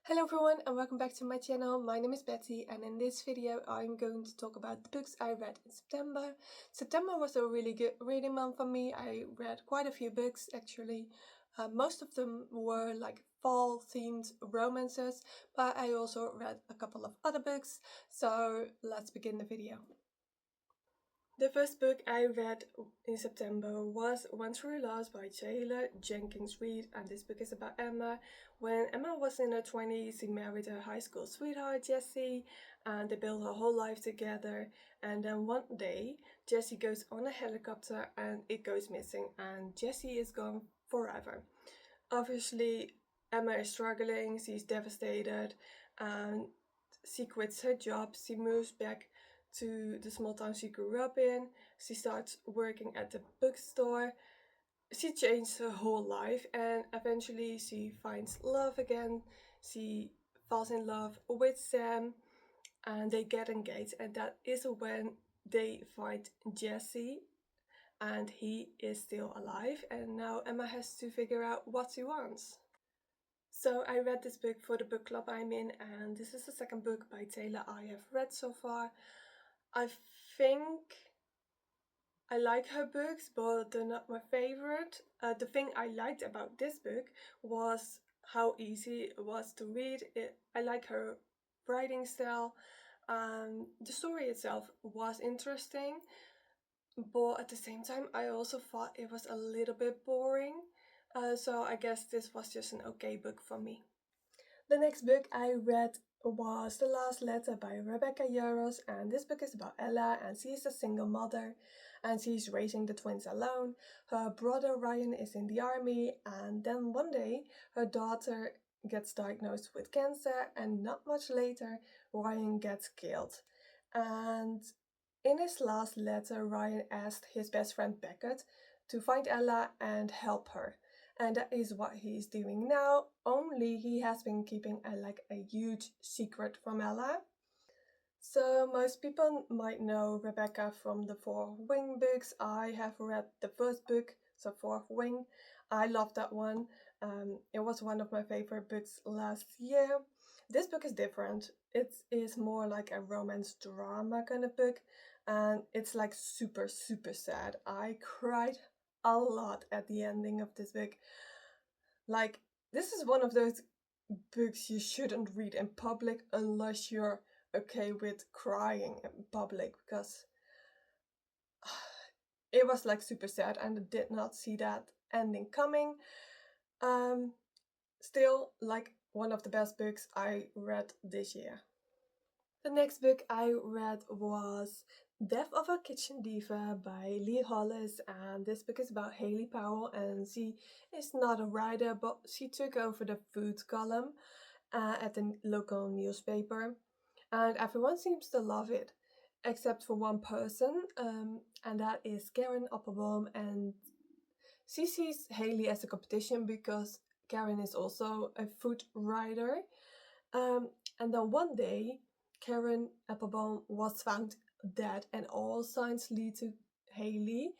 Hello everyone and welcome back to my channel. My name is Betty and in this video I'm going to talk about the books I read in September. September was a really good reading month for me. I read quite a few books actually. Most of them were like fall themed romances, but I also read a couple of other books. So let's begin the video. The first book I read in September was One True Loss by Taylor Jenkins Reid, and this book is about Emma. When Emma was in her 20s, she married her high school sweetheart Jesse, and they built her whole life together. And then one day, Jesse goes on a helicopter and it goes missing, and Jesse is gone forever. Obviously, Emma is struggling, she's devastated, and she quits her job, she moves back to the small town she grew up in. She starts working at the bookstore. She changed her whole life and eventually she finds love again. She falls in love with Sam and they get engaged, and that is when they find Jesse and he is still alive, and now Emma has to figure out what she wants. So I read this book for the book club I'm in, and this is the second book by Taylor I have read so far. I think I like her books, but they're not my favorite. The thing I liked about this book was how easy it was to read. I like her writing style. The story itself was interesting, but at the same time I also thought it was a little bit boring. So I guess this was just an okay book for me. The next book I read was The Last Letter by Rebecca Yarros, and this book is about Ella, and she's a single mother and she's raising the twins alone. Her brother Ryan is in the army, and then one day her daughter gets diagnosed with cancer, and not much later Ryan gets killed. And in his last letter, Ryan asked his best friend Beckett to find Ella and help her. And that is what he's doing now, only he has been keeping a huge secret from Ella. So most people might know Rebecca from the Fourth Wing books. I have read the first book, so Fourth Wing. I love that one. It was one of my favorite books last year. This book is different. It is more like a romance drama kind of book, and it's like super sad. I cried a lot at the ending of this book. Like, this is one of those books you shouldn't read in public unless you're okay with crying in public, because it was like super sad and I did not see that ending coming. Still, like, one of the best books I read this year. The next book I read was Death of a Kitchen Diva by Lee Hollis, and this book is about Haley Powell, and she is not a writer, but she took over the food column at the local newspaper, and everyone seems to love it, except for one person, and that is Karen Applebaum, and she sees Haley as a competition because Karen is also a food writer. And then one day, Karen Applebaum was found dead, and all signs lead to Haley.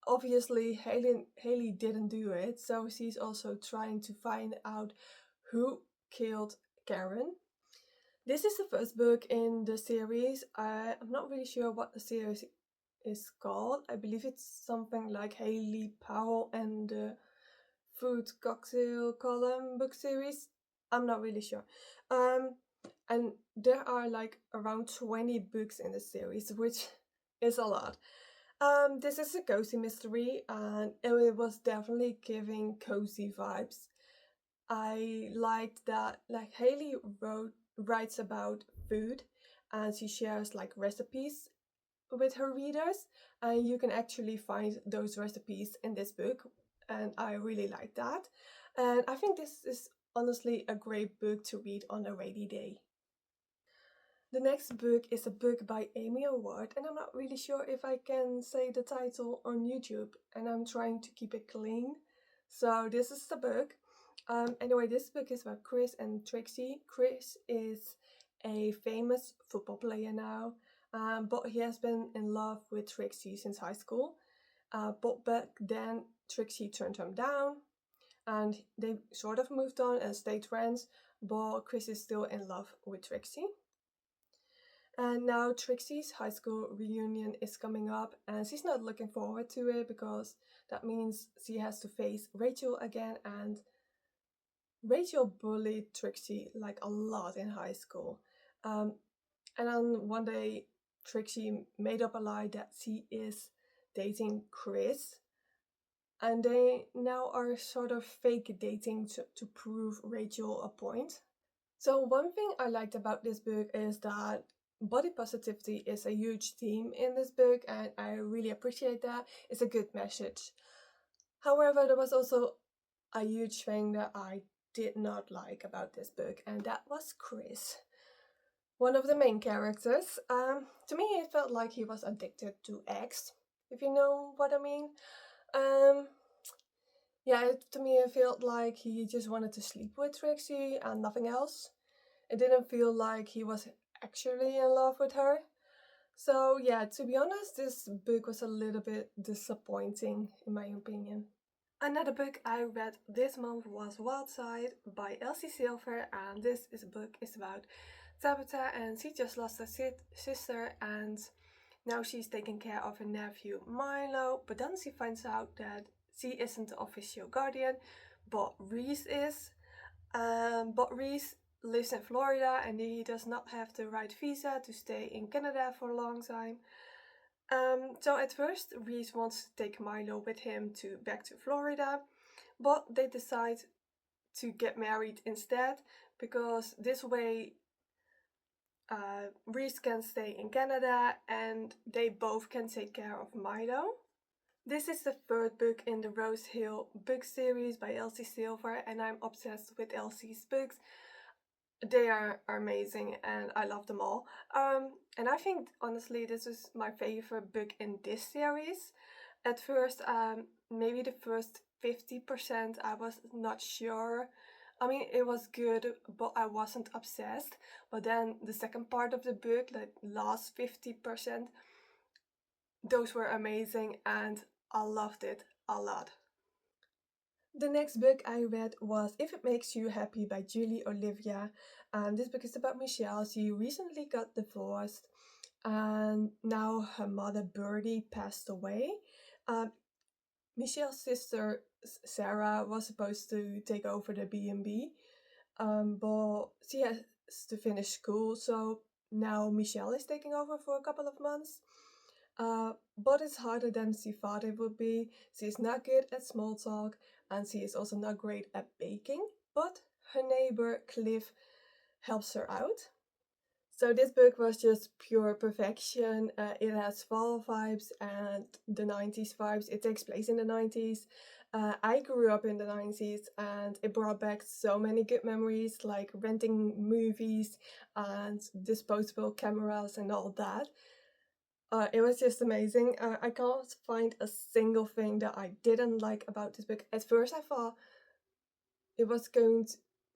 Obviously, Haley didn't do it, so she's also trying to find out who killed Karen. This is the first book in the series. I'm not really sure what the series is called. I believe it's something like Haley Powell and the Food Cocktail Column book series. I'm not really sure. And there are like around 20 books in the series, which is a lot. This is a cozy mystery, and it was definitely giving cozy vibes. I liked that, like, Haley writes about food, and she shares like recipes with her readers, and you can actually find those recipes in this book, and I really like that. And I think this is honestly a great book to read on a rainy day. The next book is a book by Amy Award, and I'm not really sure if I can say the title on YouTube, and I'm trying to keep it clean. So this is the book. Anyway, this book is about Chris and Trixie. Chris is a famous football player now, but he has been in love with Trixie since high school. But back then, Trixie turned him down, and they sort of moved on and stayed friends. but Chris is still in love with Trixie. And now Trixie's high school reunion is coming up, and she's not looking forward to it because that means she has to face Rachel again, and Rachel bullied Trixie like a lot in high school. And then one day, Trixie made up a lie that she is dating Chris, and they now are sort of fake dating to prove Rachel a point. So one thing I liked about this book is that body positivity is a huge theme in this book, and I really appreciate that. It's a good message. However, there was also a huge thing that I did not like about this book, and that was Chris, one of the main characters. To me, it felt like he was addicted to X, if you know what I mean. Yeah, to me, it felt like he just wanted to sleep with Trixie and nothing else. It didn't feel like he was actually in love with her. So yeah, to be honest, this book was a little bit disappointing in my opinion. Another book I read this month was Wildside by Elsie Silver, and this is a book is about Tabitha, and she just lost her sister, and now she's taking care of her nephew Milo, but then she finds out that she isn't the official guardian, but Reese is. But Reese lives in Florida and he does not have the right visa to stay in Canada for a long time. So at first Reese wants to take Milo with him back to Florida, but they decide to get married instead because this way Reese can stay in Canada and they both can take care of Milo. This is the third book in the Rose Hill book series by Elsie Silver, and I'm obsessed with Elsie's books. They are amazing and I love them all. And I think honestly this is my favorite book in this series. At first, maybe the first 50% I was not sure. I mean, it was good, but I wasn't obsessed. But then the second part of the book, like last 50%, those were amazing and I loved it a lot. The next book I read was If It Makes You Happy by Julie Olivia. And this book is about Michelle. She recently got divorced and now her mother Birdie passed away. Michelle's sister Sarah was supposed to take over the B&B, but she has to finish school, so now Michelle is taking over for a couple of months. But it's harder than she thought it would be. She's not good at small talk and she is also not great at baking, but her neighbor Cliff helps her out. So this book was just pure perfection. It has fall vibes and the 90s vibes. It takes place in the 90s. I grew up in the 90s and it brought back so many good memories like renting movies and disposable cameras and all that. It was just amazing. I can't find a single thing that I didn't like about this book. At first I thought it was going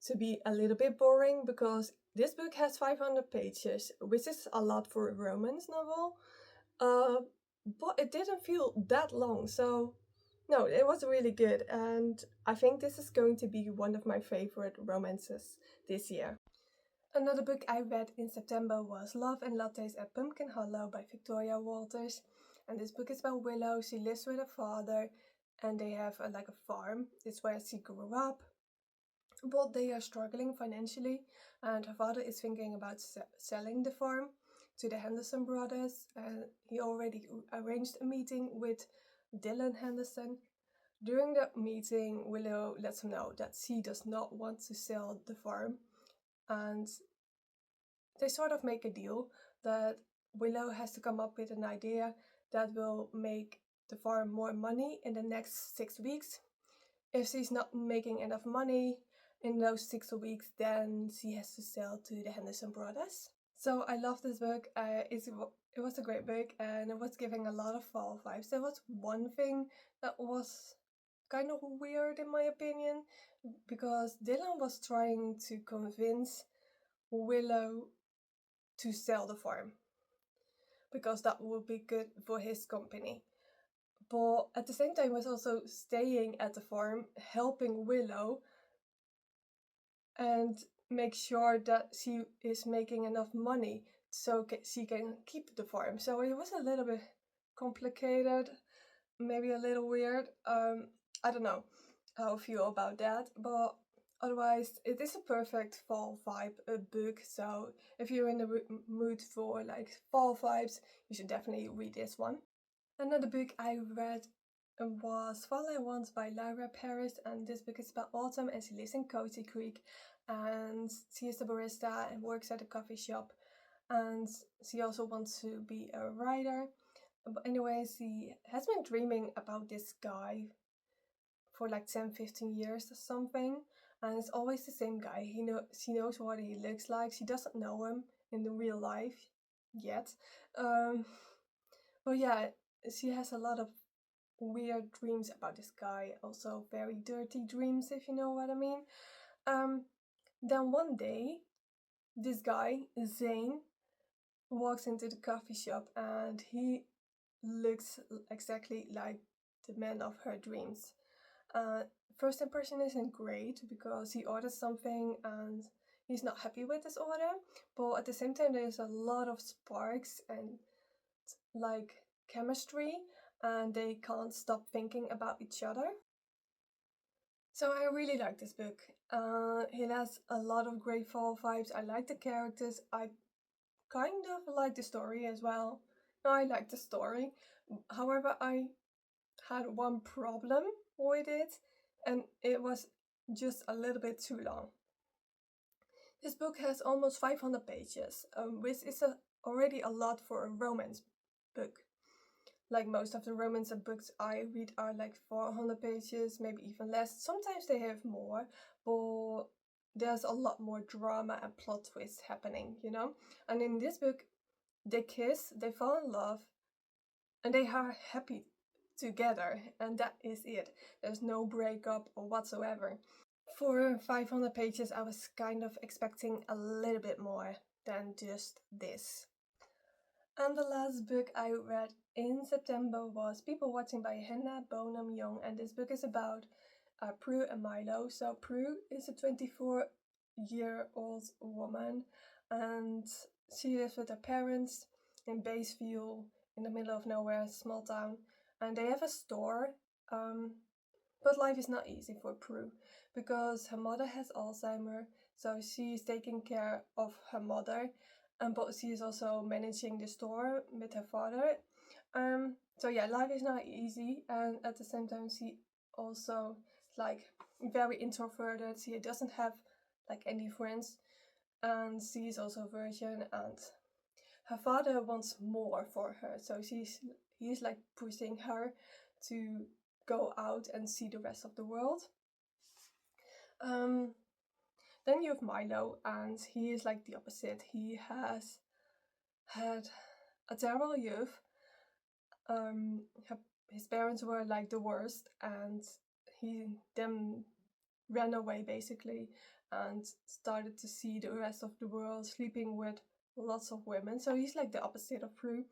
to be a little bit boring because this book has 500 pages, which is a lot for a romance novel. But it didn't feel that long, so no, it was really good, and I think this is going to be one of my favorite romances this year. Another book I read in September was Love and Lattes at Pumpkin Hollow by Victoria Walters. And this book is about Willow. She lives with her father and they have like a farm. It's where she grew up. But they are struggling financially and her father is thinking about selling the farm to the Henderson brothers. And he already arranged a meeting with Dylan Henderson. During that meeting, Willow lets him know that she does not want to sell the farm. And they sort of make a deal that Willow has to come up with an idea that will make the farm more money in the next 6 weeks. If she's not making enough money in those 6 weeks, then she has to sell to the Henderson brothers. So I love this book. It was a great book and it was giving a lot of fall vibes. There was one thing that was kind of weird in my opinion, because Dylan was trying to convince Willow to sell the farm because that would be good for his company. But at the same time was also staying at the farm, helping Willow. And make sure that she is making enough money so she can keep the farm. So it was a little bit complicated, maybe a little weird. I don't know how I feel about that, but otherwise it is a perfect fall vibe book. So if you're in the mood for like fall vibes, you should definitely read this one. Another book I read was Fall I Want by Lyra Paris, and this book is about autumn, and she lives in Cozy Creek, and she is a barista and works at a coffee shop, and she also wants to be a writer. But anyway, she has been dreaming about this guy for like 10-15 years or something, and it's always the same guy. She knows what he looks like. She doesn't know him in the real life yet. But yeah, she has a lot of weird dreams about this guy, also very dirty dreams, if you know what I mean. Then one day, this guy, Zane, walks into the coffee shop and he looks exactly like the man of her dreams. First impression isn't great because he orders something and he's not happy with this order, but at the same time there's a lot of sparks and like chemistry, and they can't stop thinking about each other. So I really like this book. It has a lot of great fall vibes. I like the characters. I kind of like the story as well. No, I like the story. However, I had one problem with it, and it was just a little bit too long. This book has almost 500 pages, which is already a lot for a romance book. Like most of the romance books I read are like 400 pages, maybe even less. Sometimes they have more, but there's a lot more drama and plot twists happening, you know? And in this book, they kiss, they fall in love, and they are happy together, and that is it. There's no breakup or whatsoever. For 500 pages, I was kind of expecting a little bit more than just this. And the last book I read in September was People Watching by Hannah Bonham Young, and this book is about Prue and Milo. So Prue is a 24-year-old woman, and she lives with her parents in Batesville, in the middle of nowhere, small town, and they have a store. But life is not easy for Prue because her mother has Alzheimer, so she's taking care of her mother, but she is also managing the store with her father. So yeah, life is not easy, and at the same time she also like very introverted. She doesn't have like any friends, and she is also a virgin, and her father wants more for her, so he's like pushing her to go out and see the rest of the world. Then you have Milo, and he is like the opposite. He has had a terrible youth. His parents were like the worst, and he then ran away basically and started to see the rest of the world, sleeping with lots of women. So he's like the opposite of Prue.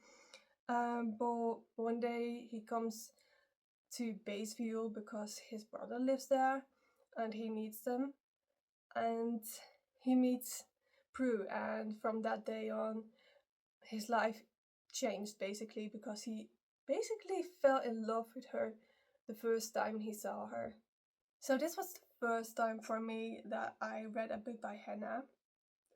But one day he comes to Batesville because his brother lives there and he needs them, and he meets Prue, and from that day on his life changed basically because he basically fell in love with her the first time he saw her. So this was the first time for me that I read a book by Hannah,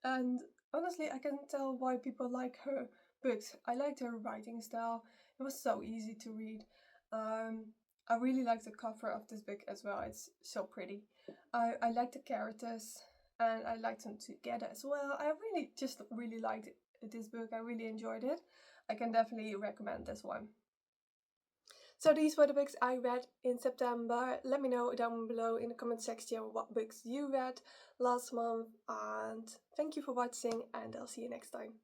and honestly I can tell why people like her books. I liked her writing style. It was so easy to read. I really like the cover of this book as well. It's so pretty. I like the characters and I like them together as well. I really liked this book. I really enjoyed it. I can definitely recommend this one. So these were the books I read in September. Let me know down below in the comment section what books you read last month, and thank you for watching, and I'll see you next time.